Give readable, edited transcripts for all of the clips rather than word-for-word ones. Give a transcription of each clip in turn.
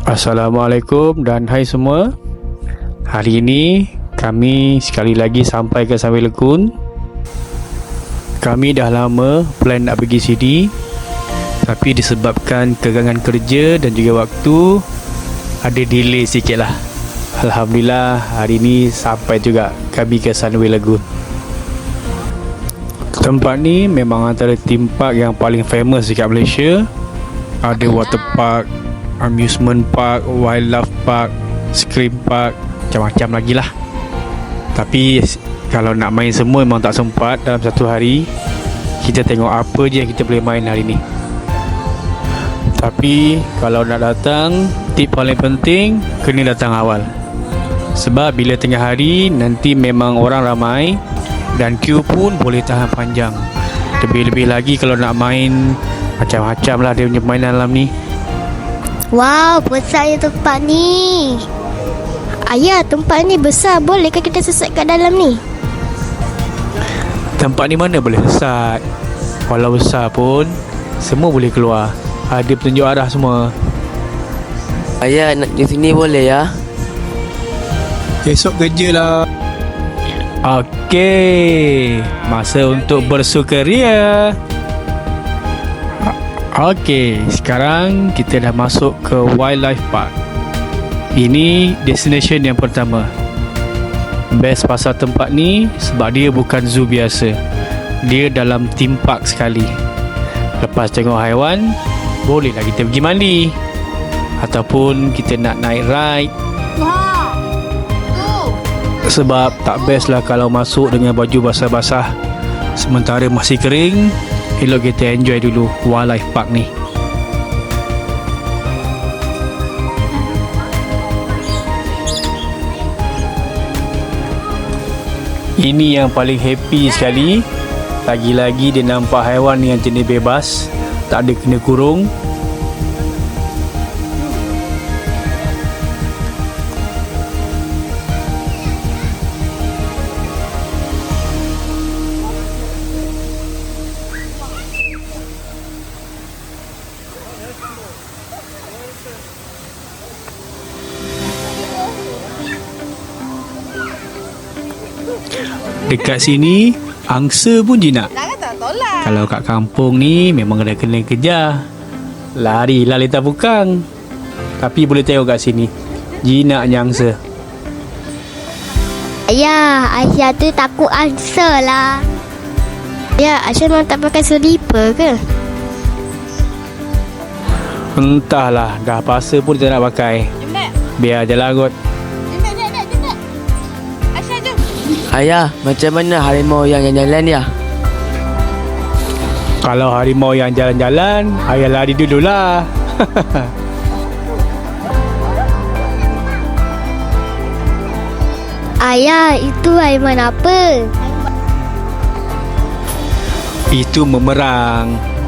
Assalamualaikum dan hai semua. Hari ini kami sekali lagi sampai ke Sunway Lagoon. Kami dah lama plan nak pergi sini, tapi disebabkan kegangan kerja dan juga waktu, ada delay sikit lah. Alhamdulillah hari ini sampai juga kami ke Sunway Lagoon. Tempat ni memang antara theme park yang paling famous dekat Malaysia. Ada water park, amusement park, wildlife park, scream park, macam-macam lagi lah. Tapi kalau nak main semua memang tak sempat dalam satu hari. Kita tengok apa je yang kita boleh main hari ni. Tapi kalau nak datang, tip paling penting kena datang awal. Sebab bila tengah hari nanti memang orang ramai dan queue pun boleh tahan panjang. Lebih-lebih lagi kalau nak main macam-macam lah dia punya permainan dalam ni. Wow, besarnya tempat ni. Ayah, tempat ni besar. Bolehkah kita sesat kat dalam ni? Tempat ni mana boleh sesat. Walau besar pun semua boleh keluar. Ada petunjuk arah semua. Ayah nak ke sini boleh ya? Esok kerja lah. Okey, masa untuk bersukaria. Okey, sekarang kita dah masuk ke Wildlife Park. Ini destination yang pertama. Best pasal tempat ni sebab dia bukan zoo biasa. Dia dalam theme park sekali. Lepas tengok haiwan, bolehlah kita pergi mandi. Ataupun kita nak naik ride. Sebab tak best lah kalau masuk dengan baju basah-basah sementara masih kering. Elok kita enjoy dulu Wildlife Park ni. Ini yang paling happy sekali. Lagi-lagi dia nampak haiwan yang jenis bebas, tak ada kena kurung. Dekat sini angsa pun jinak. Kalau kat kampung ni memang kena kejar. Larilah letak bukang. Tapi boleh tengok kat sini jinaknya angsa. Ayah, Aisyah tu takut angsa lah. Ya, Aisyah memang tak pakai slipper ke? Entahlah, dah pasal pun dia tak nak pakai. Biar je lah kot. Ayah, macam mana harimau yang jalan ya? Kalau harimau yang jalan-jalan, ayah lari dululah. Ayah, itu haiwan apa? Itu memerang.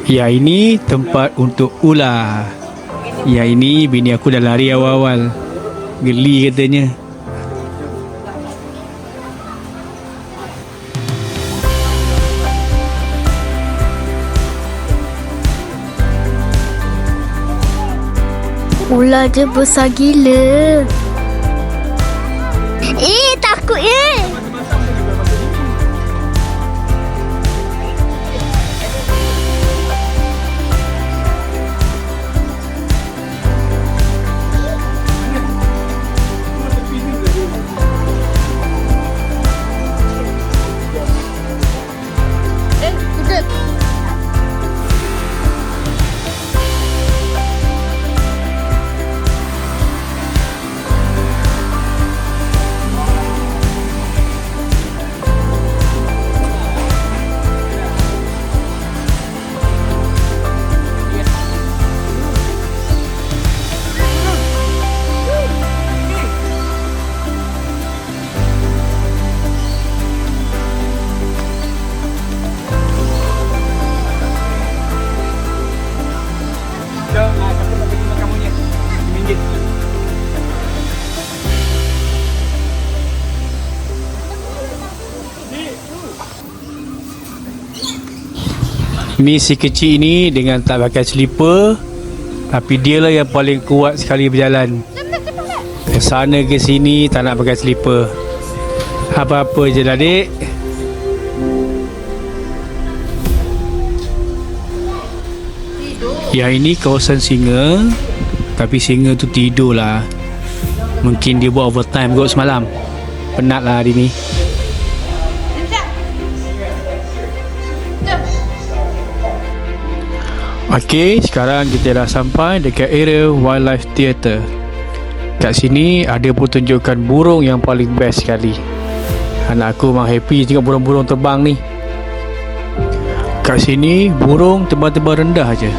Ya, ini tempat untuk ular. Ya, ini bini aku dah lari awal-awal. Geli katanya. Ular je besar gila. Takut Ni si kecil ni dengan tak pakai slipper, tapi dia lah yang paling kuat sekali berjalan. Ke sana ke sini tak nak pakai slipper. Apa-apa je lah dek. Yang ini kawasan singa, tapi singa tu tidur lah. Mungkin dia buat overtime kot semalam. Penat lah hari ni. Okey, sekarang kita dah sampai dekat area Wildlife Theatre. Kat sini ada pertunjukan burung yang paling best sekali. Anak aku memang happy tengok burung-burung terbang ni. Kat sini burung terbang-terbang rendah je.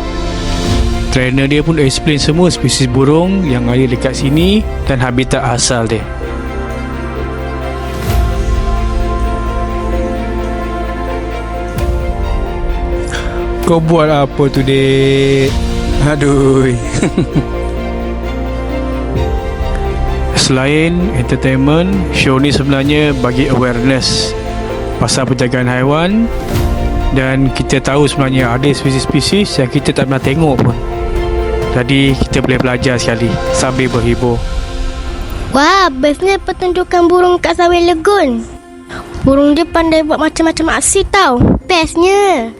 Trainer dia pun explain semua spesies burung yang ada dekat sini dan habitat asal dia. Kau buat apa tu dek? Aduh. Selain entertainment, show ni sebenarnya bagi awareness pasal penjagaan haiwan. Dan kita tahu sebenarnya ada spesies-spesies yang kita tak pernah tengok pun. Jadi kita boleh belajar sekali sambil berhibur. Wah, bestnya pertunjukan burung kat Sawai Lagoon. Burung dia pandai buat macam-macam aksi tau. Bestnya.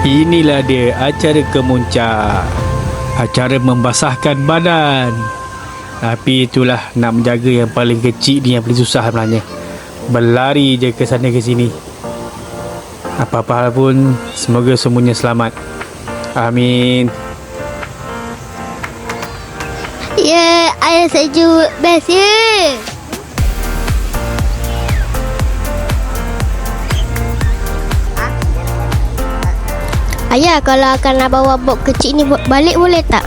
Inilah dia acara kemuncak. Acara membasahkan badan. Tapi itulah nak menjaga yang paling kecil ni yang paling susah sebenarnya. Berlari je ke sana ke sini. Apa-apa hal pun semoga semuanya selamat. Amin. Ya, air sejuk. Best ya. Ayah, kalau akan nak bawa bot kecil ni balik boleh tak?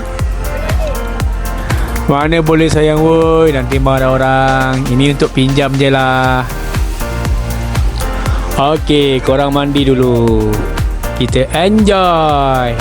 Mana boleh sayang woi, nanti marah orang. Ini untuk pinjam je lah. Okey, korang mandi dulu. Kita enjoy.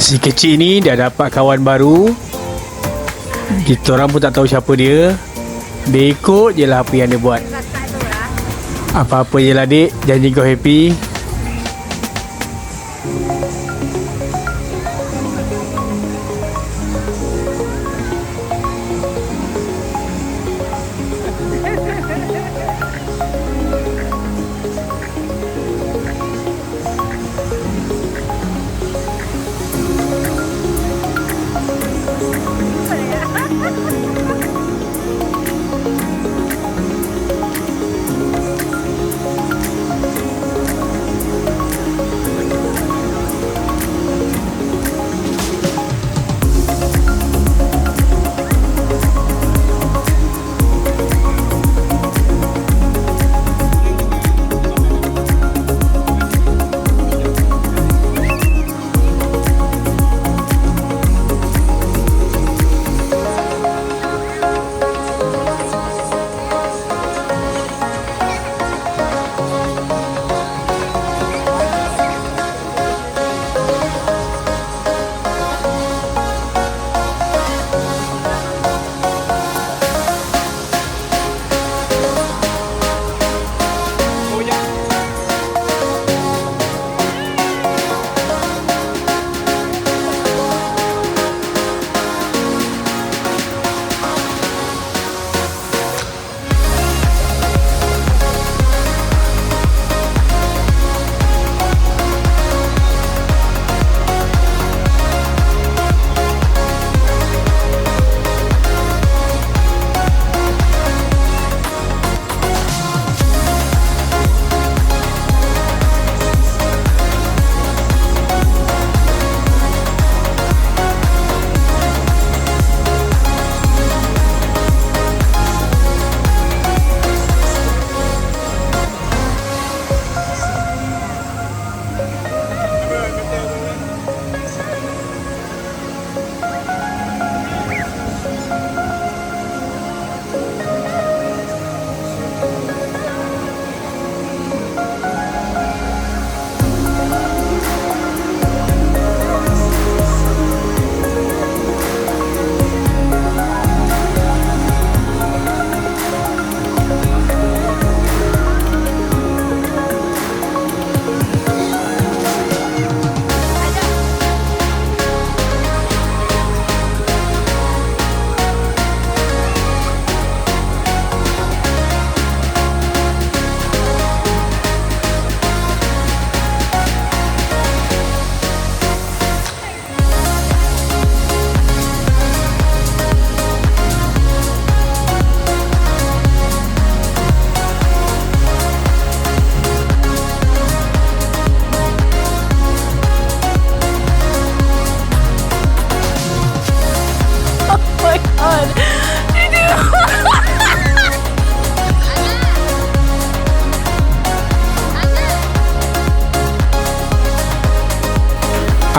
Si kecil ni dah dapat kawan baru. Kita orang pun tak tahu siapa dia. Dia ikut je lah apa yang dia buat. Apa-apa je lah dik, janji kau happy.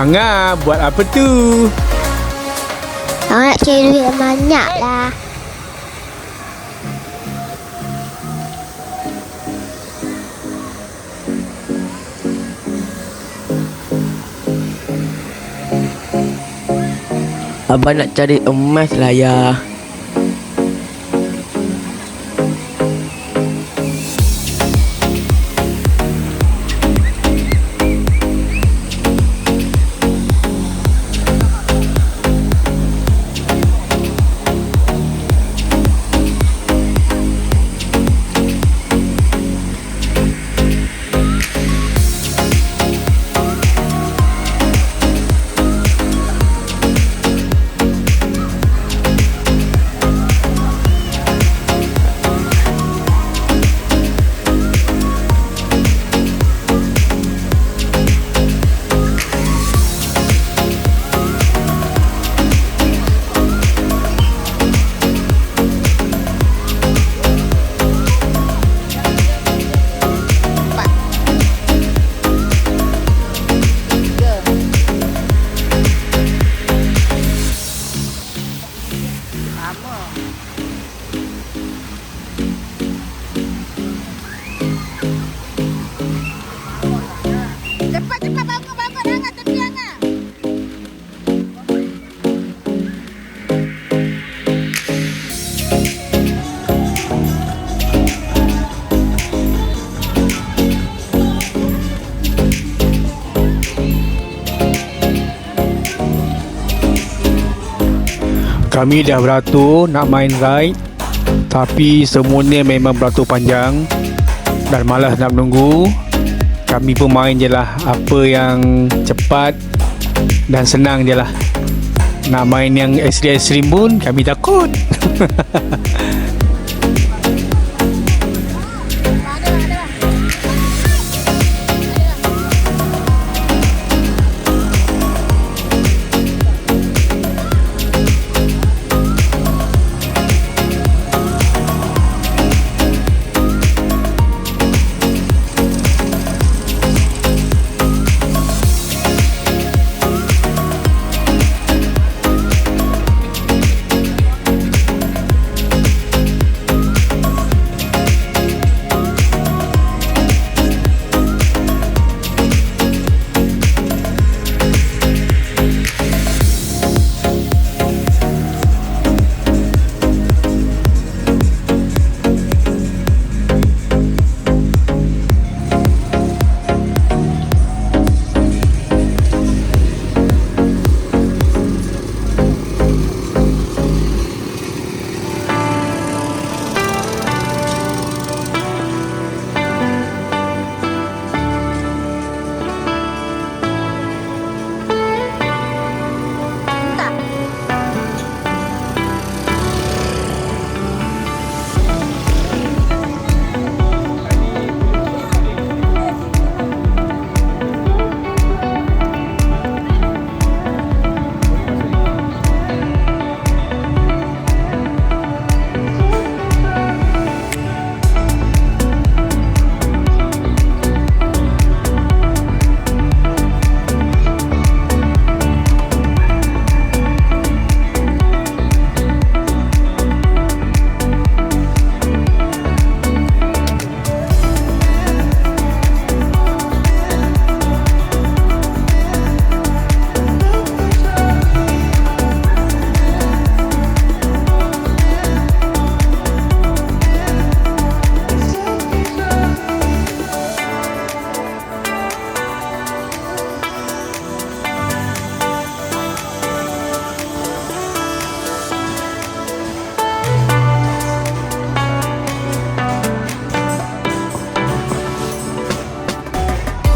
Angah, buat apa tu? Nak cari duit yang banyak lah. Abang nak cari emas lah ya. Kami dah beratur nak main ride, tapi semuanya memang beratur panjang dan malas nak menunggu. Kami pun main je lah apa yang cepat dan senang je lah. Nak main yang ekstrim-ekstrim pun kami takut.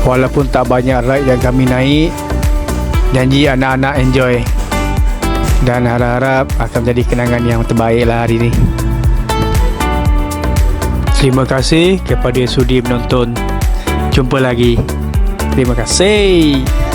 Walaupun tak banyak ride yang kami naik, janji anak-anak enjoy dan harap-harap akan menjadi kenangan yang terbaik lah hari ni. Terima kasih kepada yang sudi menonton. Jumpa lagi. Terima kasih.